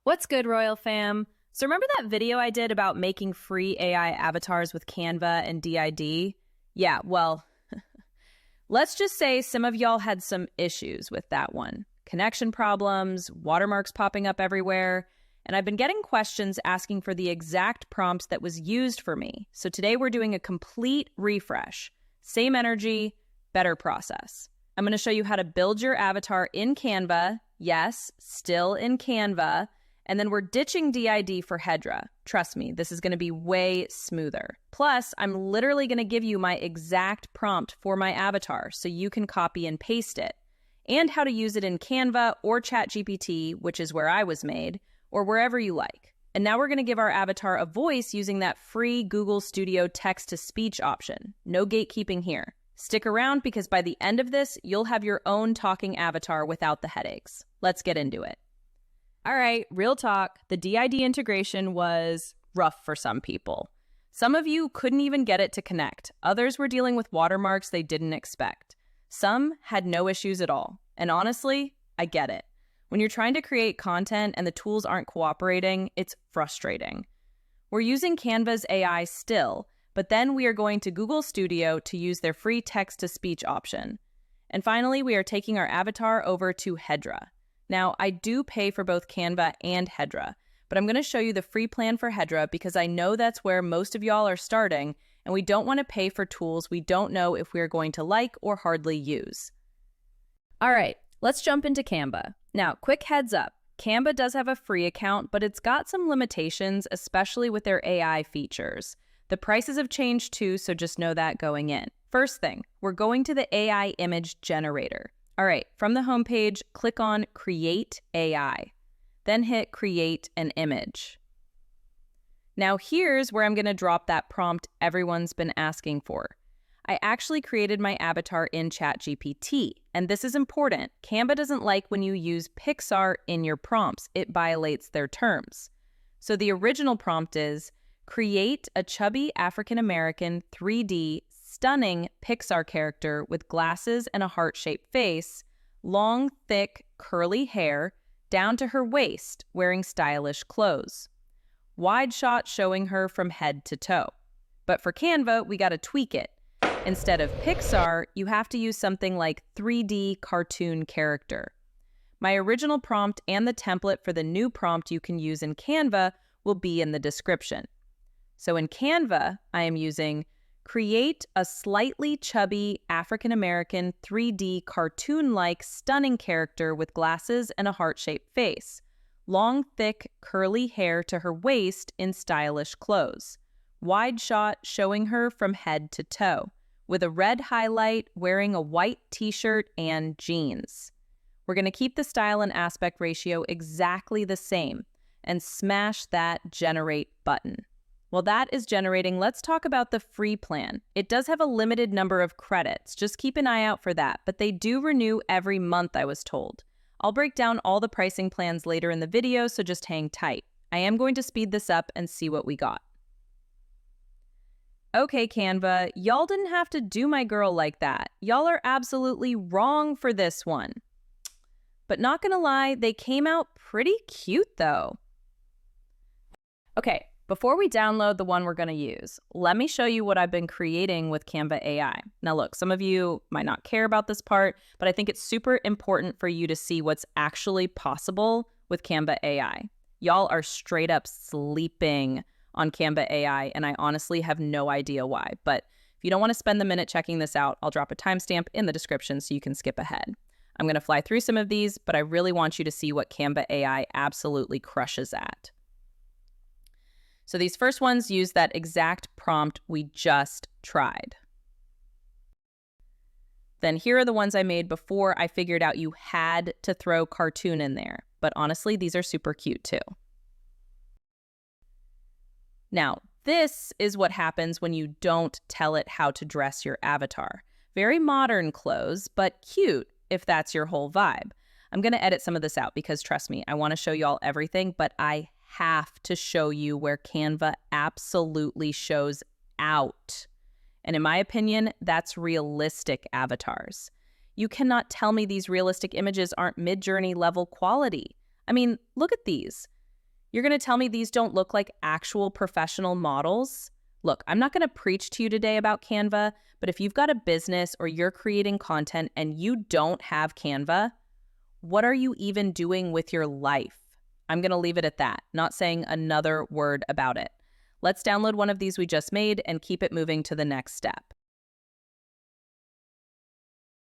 What's good, Royal Fam? So remember that video I did about making free AI avatars with Canva and DID? Yeah, well, let's just say some of y'all had some issues with that one. Connection problems, watermarks popping up everywhere, and I've been getting questions asking for the exact prompt that was used for me. So today we're doing a complete refresh. Same energy, better process. I'm going to show you how to build your avatar in Canva. Yes, still in Canva. And then we're ditching DID for Hedra. Trust me, this is going to be way smoother. Plus, I'm literally going to give you my exact prompt for my avatar so you can copy and paste it, and how to use it in Canva or ChatGPT, which is where I was made, or wherever you like. And now we're going to give our avatar a voice using that free Google Studio text-to-speech option. No gatekeeping here. Stick around because by the end of this, you'll have your own talking avatar without the headaches. Let's get into it. All right, real talk, the DID integration was rough for some people. Some of you couldn't even get it to connect. Others were dealing with watermarks they didn't expect. Some had no issues at all. And honestly, I get it. When you're trying to create content and the tools aren't cooperating, it's frustrating. We're using Canva's AI still, but then we are going to Google Studio to use their free text-to-speech option. And finally, we are taking our avatar over to Hedra. Now, I do pay for both Canva and Hedra, but I'm going to show you the free plan for Hedra because I know that's where most of y'all are starting, and we don't want to pay for tools we don't know if we're going to like or hardly use. All right, let's jump into Canva. Now, quick heads up, Canva does have a free account, but it's got some limitations, especially with their AI features. The prices have changed too, so just know that going in. First thing, we're going to the AI image generator. All right, from the homepage, click on Create AI, then hit Create an Image. Now here's where I'm going to drop that prompt everyone's been asking for. I actually created my avatar in ChatGPT, and this is important. Canva doesn't like when you use Pixar in your prompts. It violates their terms. So the original prompt is, create a chubby African-American 3D stunning Pixar character with glasses and a heart-shaped face, long, thick, curly hair, down to her waist, wearing stylish clothes. Wide shot showing her from head to toe. But for Canva, we gotta tweak it. Instead of Pixar, you have to use something like 3D cartoon character. My original prompt and the template for the new prompt you can use in Canva will be in the description. So in Canva, I am using create a slightly chubby African-American 3D cartoon-like stunning character with glasses and a heart-shaped face. Long, thick, curly hair to her waist in stylish clothes. Wide shot showing her from head to toe, with a red highlight, wearing a white t-shirt and jeans. We're going to keep the style and aspect ratio exactly the same and smash that generate button. While that is generating, let's talk about the free plan. It does have a limited number of credits. Just keep an eye out for that, but they do renew every month, I was told. I'll break down all the pricing plans later in the video, so just hang tight. I am going to speed this up and see what we got. Okay, Canva, y'all didn't have to do my girl like that. Y'all are absolutely wrong for this one. But not gonna lie, they came out pretty cute though. Okay. Before we download the one we're going to use, let me show you what I've been creating with Canva AI. Now look, some of you might not care about this part, but I think it's super important for you to see what's actually possible with Canva AI. Y'all are straight up sleeping on Canva AI, and I honestly have no idea why. But if you don't want to spend the minute checking this out, I'll drop a timestamp in the description so you can skip ahead. I'm going to fly through some of these, but I really want you to see what Canva AI absolutely crushes at. So these first ones use that exact prompt we just tried. Then here are the ones I made before I figured out you had to throw cartoon in there. But honestly, these are super cute too. Now, this is what happens when you don't tell it how to dress your avatar. Very modern clothes, but cute if that's your whole vibe. I'm going to edit some of this out because trust me, I want to show you all everything, but I have to show you where Canva absolutely shows out. And in my opinion, that's realistic avatars. You cannot tell me these realistic images aren't Midjourney level quality. I mean, look at these. You're going to tell me these don't look like actual professional models? Look, I'm not going to preach to you today about Canva, but if you've got a business or you're creating content and you don't have Canva, what are you even doing with your life? I'm going to leave it at that, not saying another word about it. Let's download one of these we just made and keep it moving to the next step.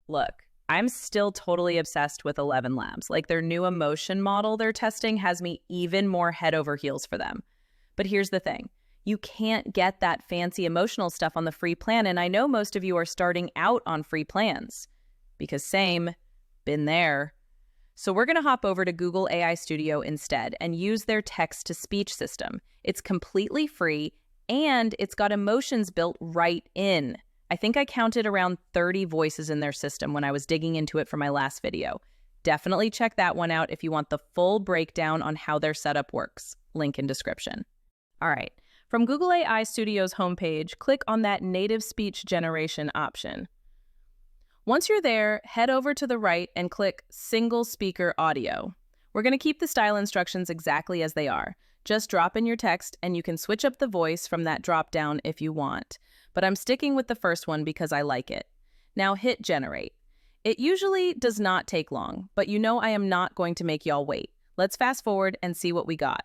Look, I'm still totally obsessed with 11 Labs. Like, their new emotion model they're testing has me even more head over heels for them. But here's the thing. You can't get that fancy emotional stuff on the free plan, and I know most of you are starting out on free plans. Because same, been there. So we're going to hop over to Google AI Studio instead and use their text-to-speech system. It's completely free, and it's got emotions built right in. I think I counted around 30 voices in their system when I was digging into it for my last video. Definitely check that one out if you want the full breakdown on how their setup works. Link in description. All right, from Google AI Studio's homepage, click on that native speech generation option. Once you're there, head over to the right and click Single Speaker Audio. We're going to keep the style instructions exactly as they are. Just drop in your text and you can switch up the voice from that drop down if you want. But I'm sticking with the first one because I like it. Now hit Generate. It usually does not take long, but you know I am not going to make y'all wait. Let's fast forward and see what we got.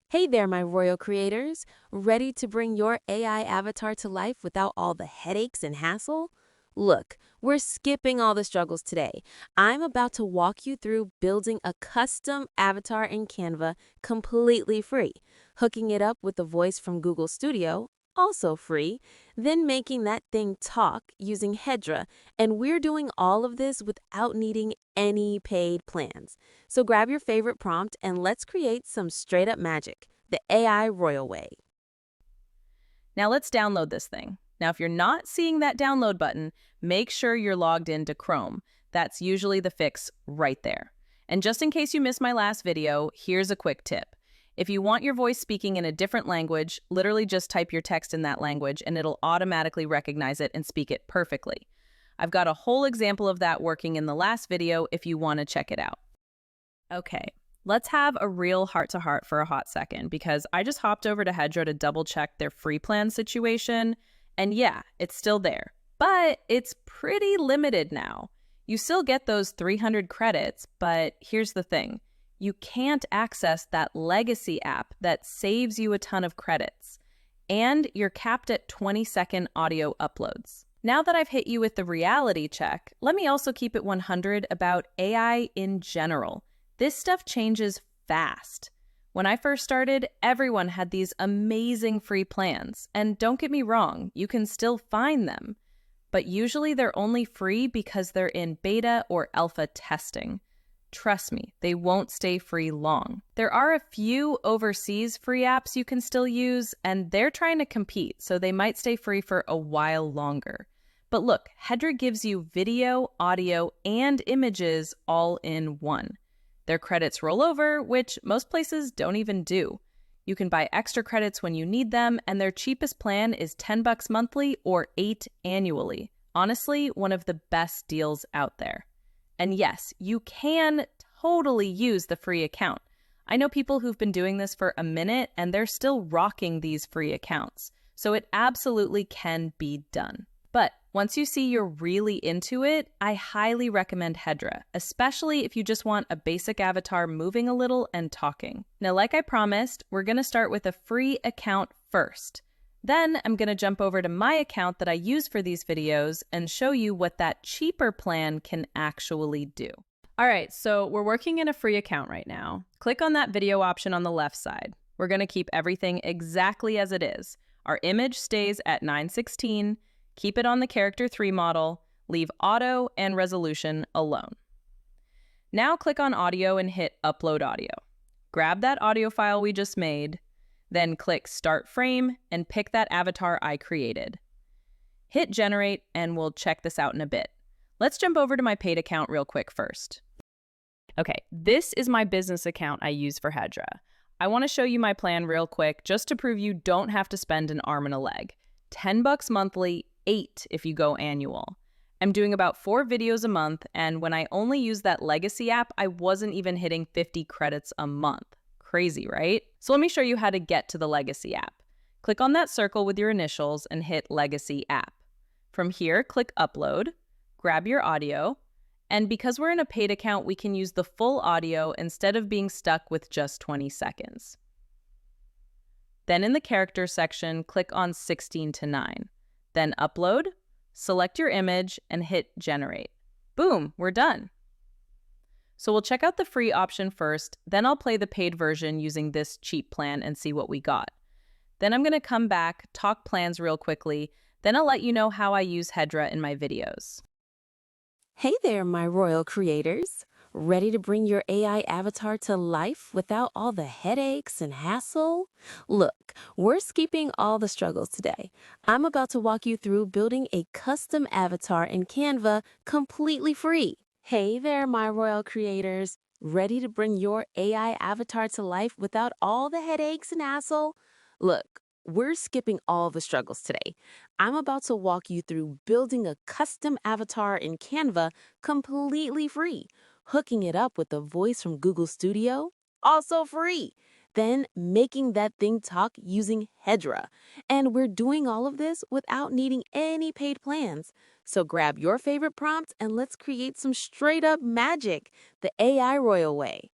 Hey there, my royal creators. Ready to bring your AI avatar to life without all the headaches and hassle? Look, we're skipping all the struggles today. I'm about to walk you through building a custom avatar in Canva completely free, hooking it up with the voice from Google Studio, also free, then making that thing talk using Hedra, and we're doing all of this without needing any paid plans. So grab your favorite prompt and let's create some straight-up magic, the AI royal way. Now let's download this thing. Now, if you're not seeing that download button, make sure you're logged into Chrome. That's usually the fix right there. And just in case you missed my last video, here's a quick tip. If you want your voice speaking in a different language, literally just type your text in that language and it'll automatically recognize it and speak it perfectly. I've got a whole example of that working in the last video if you want to check it out. Okay, let's have a real heart-to-heart for a hot second because I just hopped over to Hedra to double-check their free plan situation. And yeah, it's still there, but it's pretty limited now. You still get those 300 credits, but here's the thing. You can't access that legacy app that saves you a ton of credits. And you're capped at 20-second audio uploads. Now that I've hit you with the reality check, let me also keep it 100 about AI in general. This stuff changes fast. When I first started, everyone had these amazing free plans. And don't get me wrong, you can still find them. But usually they're only free because they're in beta or alpha testing. Trust me, they won't stay free long. There are a few overseas free apps you can still use, and they're trying to compete, so they might stay free for a while longer. But look, Hedra gives you video, audio, and images all in one. Their credits roll over, which most places don't even do. You can buy extra credits when you need them, and their cheapest plan is $10 monthly or $8 annually. Honestly, one of the best deals out there. And yes, you can totally use the free account. I know people who've been doing this for a minute, and they're still rocking these free accounts. So it absolutely can be done. But once you see you're really into it, I highly recommend Hedra, especially if you just want a basic avatar moving a little and talking. Now, like I promised, we're going to start with a free account first. Then I'm going to jump over to my account that I use for these videos and show you what that cheaper plan can actually do. All right, so we're working in a free account right now. Click on that video option on the left side. We're going to keep everything exactly as it is. Our image stays at 916. Keep it on the Character 3 model, leave auto and resolution alone. Now click on audio and hit Upload Audio. Grab that audio file we just made, then click Start Frame and pick that avatar I created. Hit Generate and we'll check this out in a bit. Let's jump over to my paid account real quick first. Okay, this is my business account I use for Hedra. I want to show you my plan real quick just to prove you don't have to spend an arm and a leg. $10 monthly, $8 if you go annual. I'm doing about 4 videos a month, and when I only use that legacy app, I wasn't even hitting 50 credits a month. Crazy, right? So let me show you how to get to the Legacy app. Click on that circle with your initials and hit Legacy app. From here, click Upload, grab your audio, and because we're in a paid account, we can use the full audio instead of being stuck with just 20 seconds. Then in the character section, click on 16:9. Then Upload, select your image, and hit Generate. Boom, we're done. So we'll check out the free option first, then I'll play the paid version using this cheap plan and see what we got. Then I'm going to come back, talk plans real quickly, then I'll let you know how I use Hedra in my videos. Hey there, my royal creators. Ready to bring your AI avatar to life without all the headaches and hassle? Look, we're skipping all the struggles today. I'm about to walk you through building a custom avatar in Canva completely free. Hey there, my royal creators. Ready to bring your AI avatar to life without all the headaches and hassle? Look, we're skipping all the struggles today. I'm about to walk you through building a custom avatar in Canva completely free, hooking it up with a voice from Google Studio, also free, then making that thing talk using Hedra. And we're doing all of this without needing any paid plans. So grab your favorite prompt and let's create some straight up magic, the AI royal way.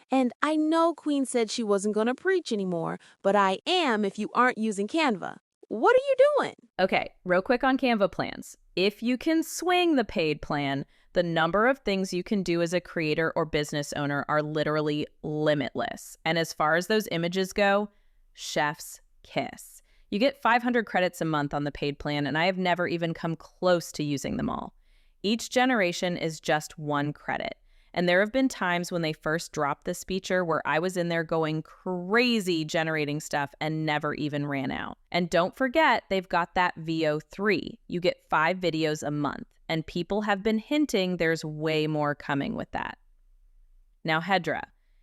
And I know Queen said she wasn't going to preach anymore, but I am if you aren't using Canva. What are you doing? Okay, real quick on Canva plans. If you can swing the paid plan, the number of things you can do as a creator or business owner are literally limitless. And as far as those images go, chef's kiss. You get 500 credits a month on the paid plan, and I have never even come close to using them all. Each generation is just 1 credit. And there have been times when they first dropped this feature where I was in there going crazy generating stuff and never even ran out. And don't forget, they've got that VO3. You get 5 videos a month, and people have been hinting there's way more coming with that. Now, Hedra,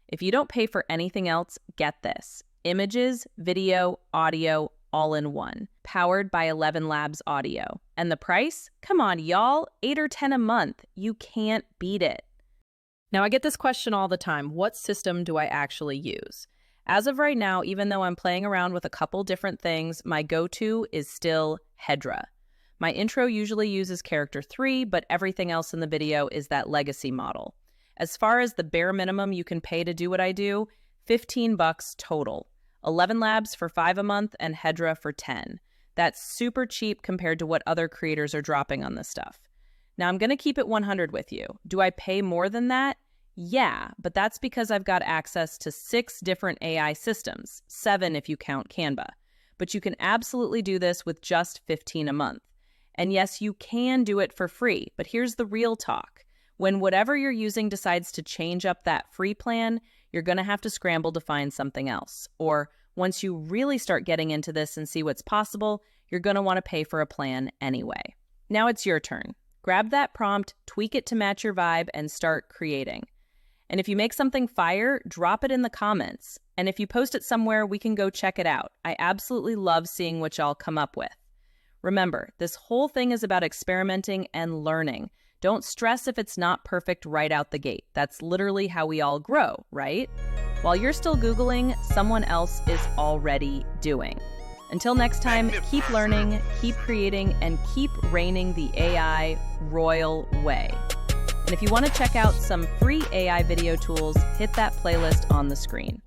if you don't pay for anything else, get this. Images, video, audio, all in one, powered by 11 Labs Audio. And the price? Come on, y'all, 8 or 10 a month. You can't beat it. Now, I get this question all the time. What system do I actually use? As of right now, even though I'm playing around with a couple different things, my go-to is still Hedra. My intro usually uses Character 3, but everything else in the video is that legacy model. As far as the bare minimum you can pay to do what I do, $15 total. 11 Labs for 5 a month and Hedra for 10. That's super cheap compared to what other creators are dropping on this stuff. Now, I'm going to keep it 100 with you. Do I pay more than that? Yeah, but that's because I've got access to 6 different AI systems, 7 if you count Canva. But you can absolutely do this with just $15 a month. And yes, you can do it for free, but here's the real talk. When whatever you're using decides to change up that free plan, you're going to have to scramble to find something else. Or once you really start getting into this and see what's possible, you're going to want to pay for a plan anyway. Now it's your turn. Grab that prompt, tweak it to match your vibe, and start creating. And if you make something fire, drop it in the comments. And if you post it somewhere, we can go check it out. I absolutely love seeing what y'all come up with. Remember, this whole thing is about experimenting and learning. Don't stress if it's not perfect right out the gate. That's literally how we all grow, right? While you're still Googling, someone else is already doing. Until next time, keep learning, keep creating, and keep reigning the AI royal way. And if you want to check out some free AI video tools, hit that playlist on the screen.